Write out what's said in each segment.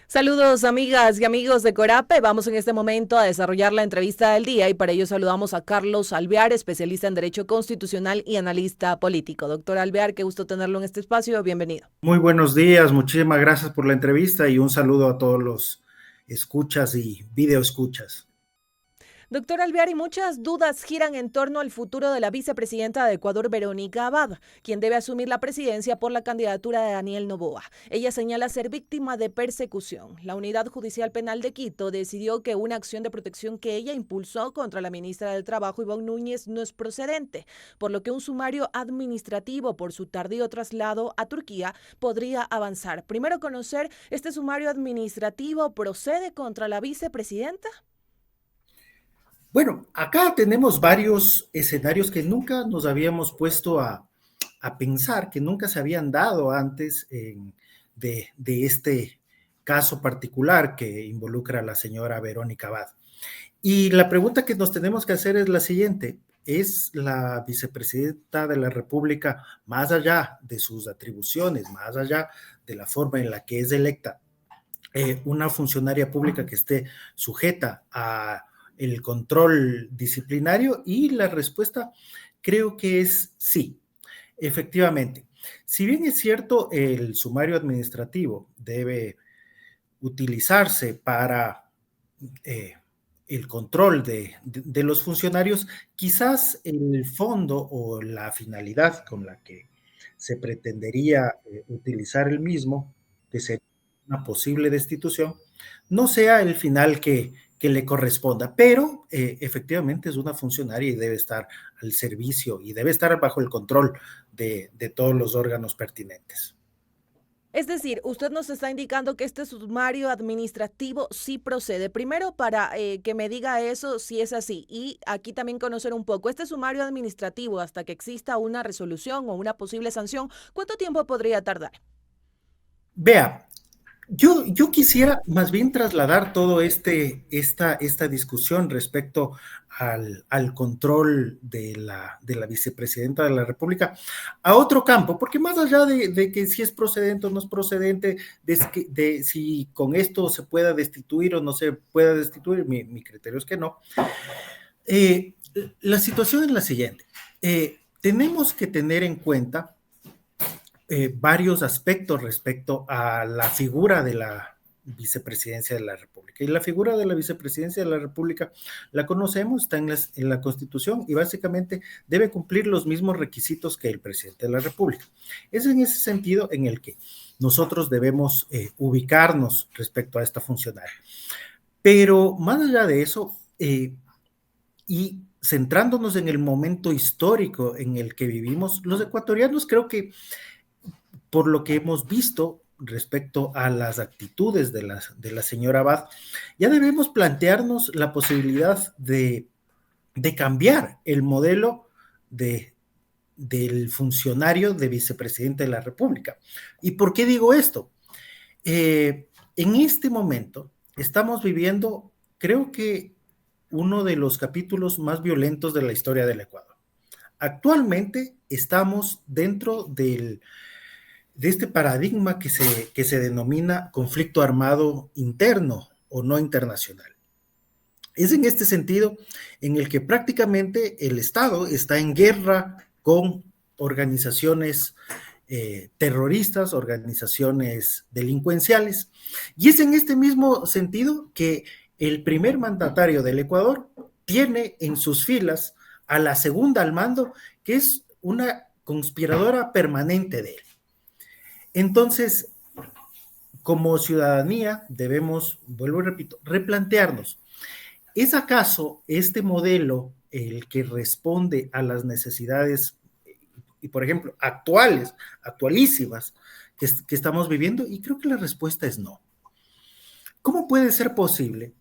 Saludos amigas y amigos de Corape. Vamos en este momento a desarrollar la entrevista del día y para ello saludamos a Carlos Alvear, especialista en Derecho Constitucional y analista político. Doctor Alvear, qué gusto tenerlo en este espacio. Bienvenido. Muy buenos días, muchísimas gracias por la entrevista y un saludo a todos los escuchas y video escuchas. Doctor Alvear, y muchas dudas giran en torno al futuro de la vicepresidenta de Ecuador, Verónica Abad, quien debe asumir la presidencia por la candidatura de Daniel Noboa. Ella señala ser víctima de persecución. La Unidad Judicial Penal de Quito decidió que una acción de protección que ella impulsó contra la ministra del Trabajo, Ivonne Núñez, no es procedente, por lo que un sumario administrativo por su tardío traslado a Turquía podría avanzar. Primero conocer, ¿este sumario administrativo procede contra la vicepresidenta? Bueno, acá tenemos varios escenarios que nunca nos habíamos puesto a pensar, que nunca se habían dado antes de este caso particular que involucra a la señora Verónica Abad. Y la pregunta que nos tenemos que hacer es la siguiente: ¿es la vicepresidenta de la República, más allá de sus atribuciones, más allá de la forma en la que es electa, una funcionaria pública que esté sujeta a el control disciplinario? Y la respuesta creo que es sí, efectivamente. Si bien es cierto, el sumario administrativo debe utilizarse para eh, el control de los funcionarios, quizás el fondo o la finalidad con la que se pretendería utilizar el mismo, que sería una posible destitución, no sea el final que le corresponda, pero efectivamente es una funcionaria y debe estar al servicio y debe estar bajo el control de todos los órganos pertinentes. Es decir, usted nos está indicando que este sumario administrativo sí procede. Primero, para que me diga eso, si es así. Y aquí también conocer un poco, este sumario administrativo, hasta que exista una resolución o una posible sanción, ¿cuánto tiempo podría tardar? Vea, yo quisiera más bien trasladar todo esta discusión respecto al control de la vicepresidenta de la República a otro campo, porque más allá de que si es procedente o no es procedente, de si con esto se pueda destituir o no se pueda destituir, mi criterio es que no. Eh, la situación es la siguiente. Tenemos que tener en cuenta varios aspectos respecto a la figura de la vicepresidencia de la República. Y la figura de la vicepresidencia de la República la conocemos, está en la Constitución y básicamente debe cumplir los mismos requisitos que el presidente de la República. Es en ese sentido en el que nosotros debemos ubicarnos respecto a esta funcionaria. Pero más allá de eso, y centrándonos en el momento histórico en el que vivimos, los ecuatorianos creo que por lo que hemos visto respecto a las actitudes de la señora Abad, ya debemos plantearnos la posibilidad de cambiar el modelo del funcionario de vicepresidente de la República. ¿Y por qué digo esto? En este momento estamos viviendo, creo que, uno de los capítulos más violentos de la historia del Ecuador. Actualmente estamos dentro de este paradigma que se denomina conflicto armado interno o no internacional. Es en este sentido en el que prácticamente el Estado está en guerra con organizaciones terroristas, organizaciones delincuenciales. Y es en este mismo sentido que el primer mandatario del Ecuador tiene en sus filas a la segunda al mando, que es una conspiradora permanente de él. Entonces, como ciudadanía debemos, vuelvo y repito, replantearnos, ¿es acaso este modelo el que responde a las necesidades, y por ejemplo, actualísimas, que estamos viviendo? Y creo que la respuesta es no. ¿Cómo puede ser posible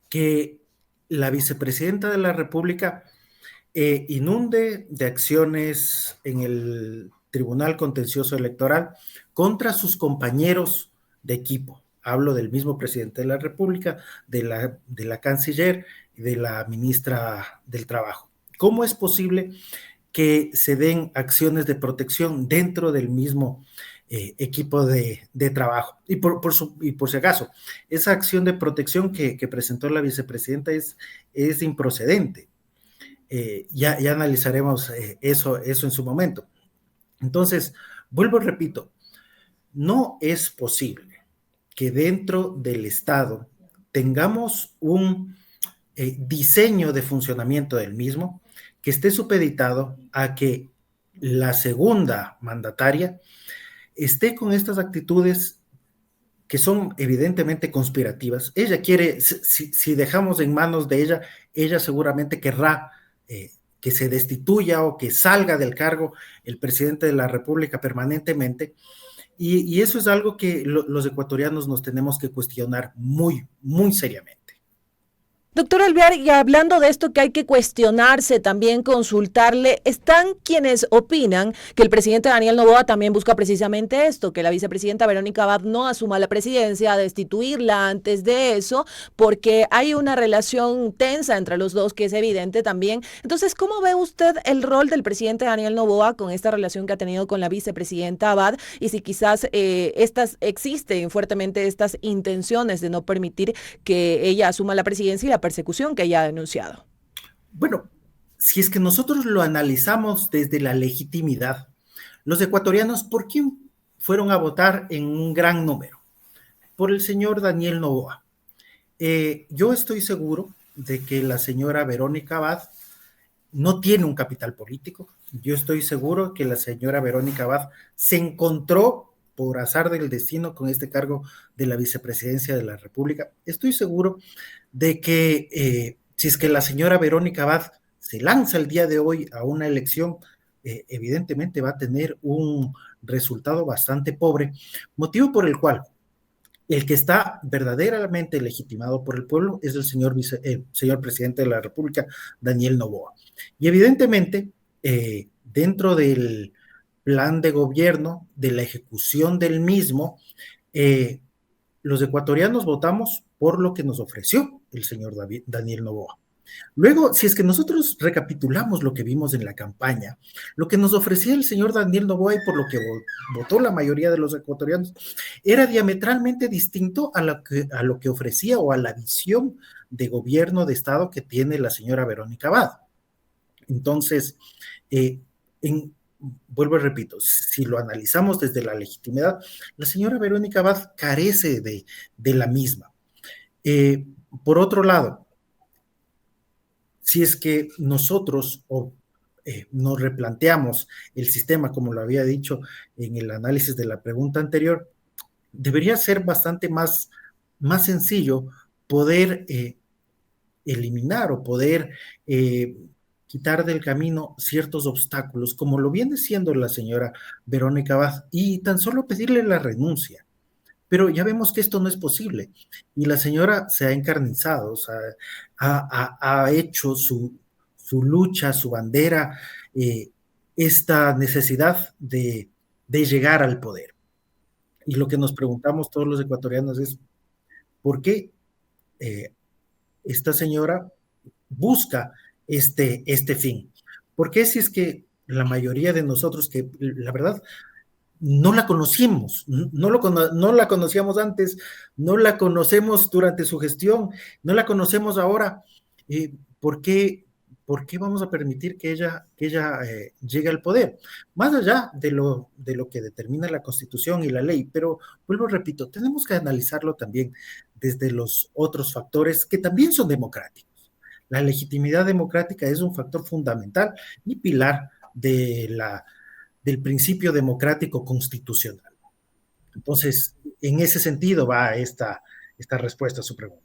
que la vicepresidenta de la República inunde de acciones en el Tribunal Contencioso Electoral contra sus compañeros de equipo? Hablo del mismo presidente de la República, de la canciller y de la ministra del Trabajo. ¿Cómo es posible que se den acciones de protección dentro del mismo equipo de trabajo. Y por si acaso, esa acción de protección que presentó la vicepresidenta es improcedente. Ya analizaremos eso en su momento. Entonces, vuelvo y repito, no es posible que dentro del Estado tengamos un diseño de funcionamiento del mismo que esté supeditado a que la segunda mandataria esté con estas actitudes que son evidentemente conspirativas. Ella quiere, si dejamos en manos de ella, ella seguramente querrá que se destituya o que salga del cargo el presidente de la República permanentemente. Y eso es algo que los ecuatorianos nos tenemos que cuestionar muy, muy seriamente. Doctor Alvear, y hablando de esto que hay que cuestionarse, también consultarle, están quienes opinan que el presidente Daniel Noboa también busca precisamente esto, que la vicepresidenta Verónica Abad no asuma la presidencia, destituirla antes de eso, porque hay una relación tensa entre los dos que es evidente también. Entonces, ¿cómo ve usted el rol del presidente Daniel Noboa con esta relación que ha tenido con la vicepresidenta Abad? Y si quizás existen fuertemente estas intenciones de no permitir que ella asuma la presidencia y la persecución que ella ha denunciado. Bueno, si es que nosotros lo analizamos desde la legitimidad, los ecuatorianos, ¿por quién fueron a votar en un gran número? Por el señor Daniel Noboa. Yo estoy seguro de que la señora Verónica Abad no tiene un capital político. Yo estoy seguro que la señora Verónica Abad se encontró por azar del destino con este cargo de la vicepresidencia de la República. Estoy seguro de que si es que la señora Verónica Abad se lanza el día de hoy a una elección, evidentemente va a tener un resultado bastante pobre, motivo por el cual el que está verdaderamente legitimado por el pueblo es el señor presidente de la República, Daniel Noboa. Y evidentemente, dentro del plan de gobierno, de la ejecución del mismo, los ecuatorianos votamos por lo que nos ofreció el señor Daniel Noboa. Luego, si es que nosotros recapitulamos lo que vimos en la campaña, lo que nos ofrecía el señor Daniel Noboa y por lo que votó la mayoría de los ecuatorianos, era diametralmente distinto a lo que ofrecía o a la visión de gobierno de Estado que tiene la señora Verónica Abad. Entonces, vuelvo y repito, si lo analizamos desde la legitimidad, la señora Verónica Abad carece de la misma. Por otro lado, si es que nosotros nos replanteamos el sistema, como lo había dicho en el análisis de la pregunta anterior, debería ser bastante más sencillo poder eliminar o poder quitar del camino ciertos obstáculos, como lo viene siendo la señora Verónica Abad, y tan solo pedirle la renuncia. Pero ya vemos que esto no es posible y la señora se ha encarnizado, o sea, ha hecho su lucha, su bandera, esta necesidad de llegar al poder. Y lo que nos preguntamos todos los ecuatorianos es, ¿por qué esta señora busca este fin? ¿Por qué si es que la mayoría de nosotros, que la verdad no la conocimos, no la conocíamos antes, no la conocemos durante su gestión, no la conocemos ahora? ¿Por qué vamos a permitir que ella llegue al poder? Más allá de lo que determina la Constitución y la ley, pero vuelvo, repito, tenemos que analizarlo también desde los otros factores que también son democráticos. La legitimidad democrática es un factor fundamental y pilar del principio democrático constitucional. Entonces, en ese sentido va esta respuesta a su pregunta.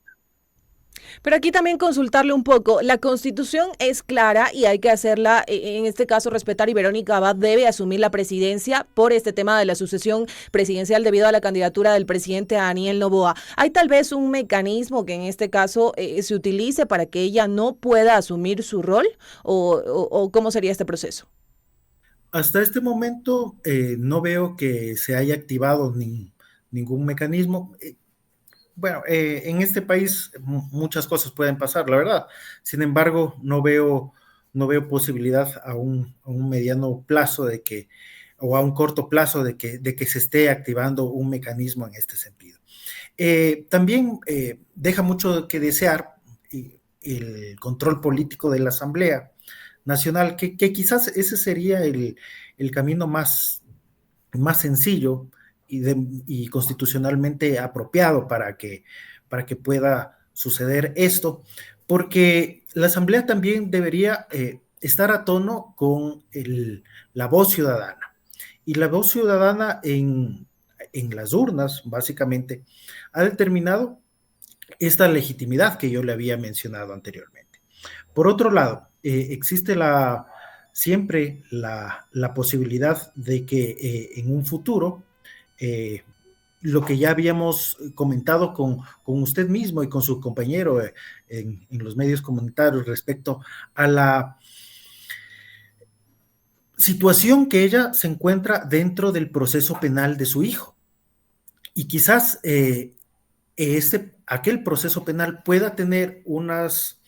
Pero aquí también consultarle un poco. La Constitución es clara y hay que hacerla, en este caso, respetar, y Verónica Abad debe asumir la presidencia por este tema de la sucesión presidencial debido a la candidatura del presidente Daniel Noboa. ¿Hay tal vez un mecanismo que en este caso se utilice para que ella no pueda asumir su rol? ¿O cómo sería este proceso? Hasta este momento no veo que se haya activado ningún mecanismo. Bueno, en este país muchas cosas pueden pasar, la verdad. Sin embargo, no veo posibilidad a un mediano plazo de que, o a un corto plazo de que se esté activando un mecanismo en este sentido. También deja mucho que desear el control político de la Asamblea Nacional, que quizás ese sería el camino más sencillo y constitucionalmente apropiado para que pueda suceder esto, porque la Asamblea también debería estar a tono con la voz ciudadana. Y la voz ciudadana en las urnas, básicamente, ha determinado esta legitimidad que yo le había mencionado anteriormente. Por otro lado, existe siempre la posibilidad de que en un futuro, lo que ya habíamos comentado con usted mismo y con su compañero en los medios comunitarios respecto a la situación que ella se encuentra dentro del proceso penal de su hijo. Y quizás aquel proceso penal pueda tener unas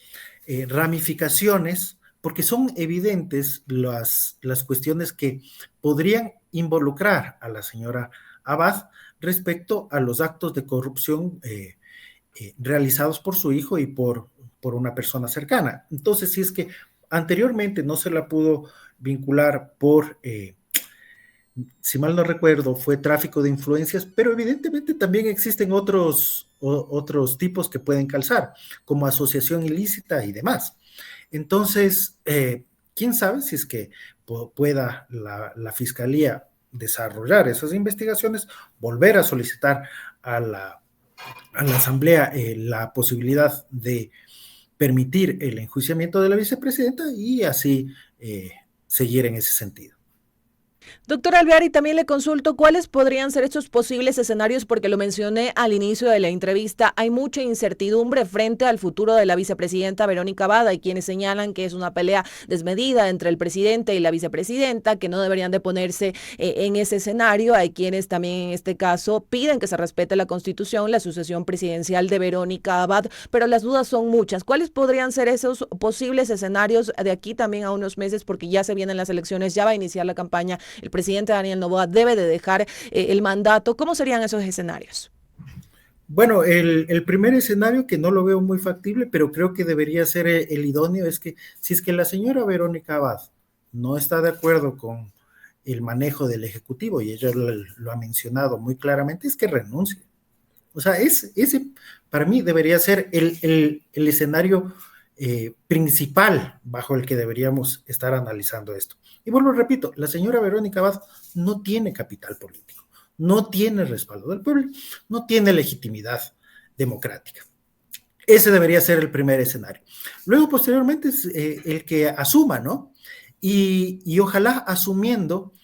ramificaciones, porque son evidentes las cuestiones que podrían involucrar a la señora Abad respecto a los actos de corrupción realizados por su hijo y por una persona cercana. Entonces, si es que anteriormente no se la pudo vincular por si mal no recuerdo, fue tráfico de influencias, pero evidentemente también existen otros tipos que pueden calzar, como asociación ilícita y demás. Entonces, quién sabe si es que pueda la Fiscalía desarrollar esas investigaciones, volver a solicitar a la Asamblea la posibilidad de permitir el enjuiciamiento de la vicepresidenta y así seguir en ese sentido. Doctor Alvear, y también le consulto cuáles podrían ser estos posibles escenarios, porque lo mencioné al inicio de la entrevista. Hay mucha incertidumbre frente al futuro de la vicepresidenta Verónica Abad. Hay quienes señalan que es una pelea desmedida entre el presidente y la vicepresidenta, que no deberían de ponerse en ese escenario. Hay quienes también en este caso piden que se respete la Constitución, la sucesión presidencial de Verónica Abad, pero las dudas son muchas. ¿Cuáles podrían ser esos posibles escenarios de aquí también a unos meses? Porque ya se vienen las elecciones, ya va a iniciar la campaña. El presidente Daniel Noboa debe de dejar el mandato. ¿Cómo serían esos escenarios? Bueno, el primer escenario, que no lo veo muy factible, pero creo que debería ser el idóneo, es que si es que la señora Verónica Abad no está de acuerdo con el manejo del Ejecutivo, y ella lo ha mencionado muy claramente, es que renuncie. O sea, ese para mí debería ser el escenario principal bajo el que deberíamos estar analizando esto. Y vuelvo, repito, la señora Verónica Abad no tiene capital político, no tiene respaldo del pueblo, no tiene legitimidad democrática. Ese debería ser el primer escenario. Luego, posteriormente, es el que asuma, ¿no? Y ojalá asumiendo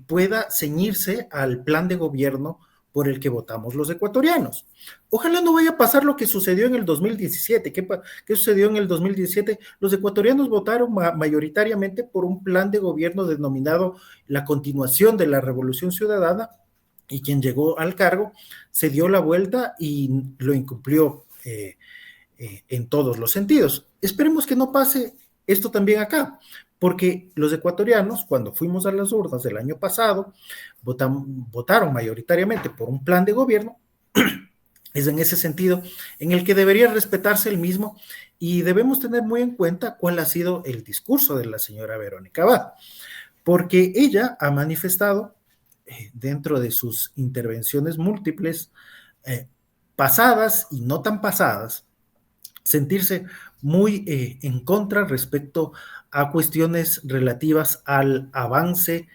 pueda ceñirse al plan de gobierno por el que votamos los ecuatorianos. Ojalá no vaya a pasar lo que sucedió en el 2017. ¿Qué sucedió en el 2017? Los ecuatorianos votaron mayoritariamente por un plan de gobierno denominado la continuación de la Revolución Ciudadana, y quien llegó al cargo se dio la vuelta y lo incumplió en todos los sentidos. Esperemos que no pase esto también acá, porque los ecuatorianos, cuando fuimos a las urnas del año pasado, votaron mayoritariamente por un plan de gobierno. Es en ese sentido en el que debería respetarse el mismo, y debemos tener muy en cuenta cuál ha sido el discurso de la señora Verónica Abad, porque ella ha manifestado dentro de sus intervenciones múltiples, pasadas y no tan pasadas, sentirse muy en contra respecto a cuestiones relativas al avance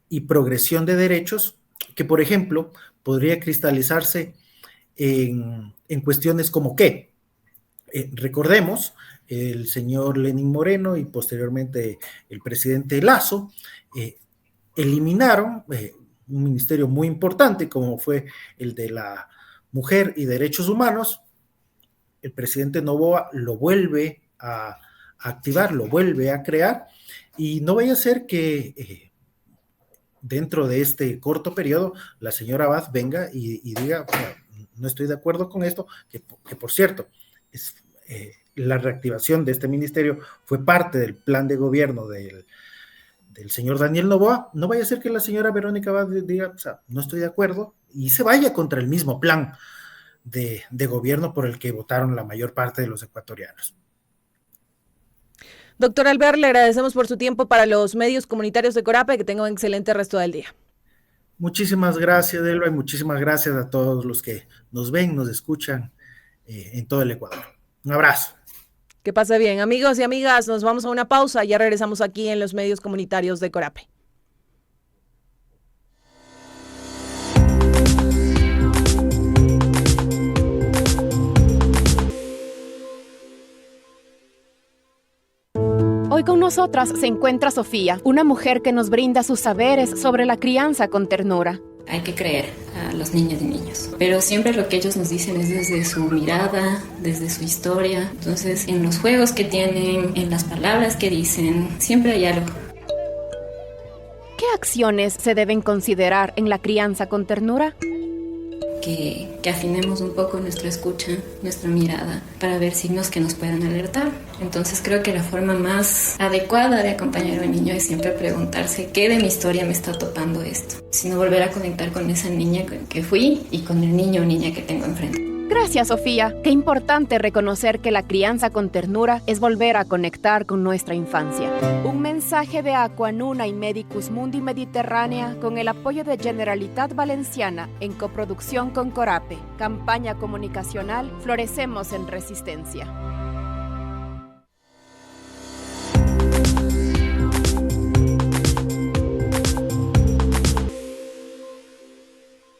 y progresión de derechos, que por ejemplo podría cristalizarse en cuestiones como que, recordemos, el señor Lenín Moreno y posteriormente el presidente Lasso eliminaron un ministerio muy importante como fue el de la Mujer y Derechos Humanos. El presidente Noboa lo vuelve a activar, lo vuelve a crear, y no vaya a ser que dentro de este corto periodo la señora Abad venga y diga, no estoy de acuerdo con esto, que por cierto, la reactivación de este ministerio fue parte del plan de gobierno del del señor Daniel Noboa, no vaya a ser que la señora Verónica Abad diga, o sea, no estoy de acuerdo, y se vaya contra el mismo plan de gobierno por el que votaron la mayor parte de los ecuatorianos. Doctor Alvear, le agradecemos por su tiempo para los medios comunitarios de Corape, que tenga un excelente resto del día. Muchísimas gracias, Delva, y muchísimas gracias a todos los que nos ven, nos escuchan en todo el Ecuador. Un abrazo. Que pase bien. Amigos y amigas, nos vamos a una pausa. Ya regresamos aquí en los medios comunitarios de Corape. Hoy con nosotras se encuentra Sofía, una mujer que nos brinda sus saberes sobre la crianza con ternura. Hay que creer a los niños y niños, pero siempre lo que ellos nos dicen es desde su mirada, desde su historia. Entonces, en los juegos que tienen, en las palabras que dicen, siempre hay algo. ¿Qué acciones se deben considerar en la crianza con ternura? Que afinemos un poco nuestra escucha, nuestra mirada, para ver signos que nos puedan alertar. Entonces creo que la forma más adecuada de acompañar a un niño es siempre preguntarse qué de mi historia me está topando esto, sino volver a conectar con esa niña que fui y con el niño o niña que tengo enfrente. Gracias, Sofía. Qué importante reconocer que la crianza con ternura es volver a conectar con nuestra infancia. Un mensaje de Aquanuna y Medicus Mundi Mediterránea con el apoyo de Generalitat Valenciana en coproducción con Corape. Campaña comunicacional Florecemos en Resistencia.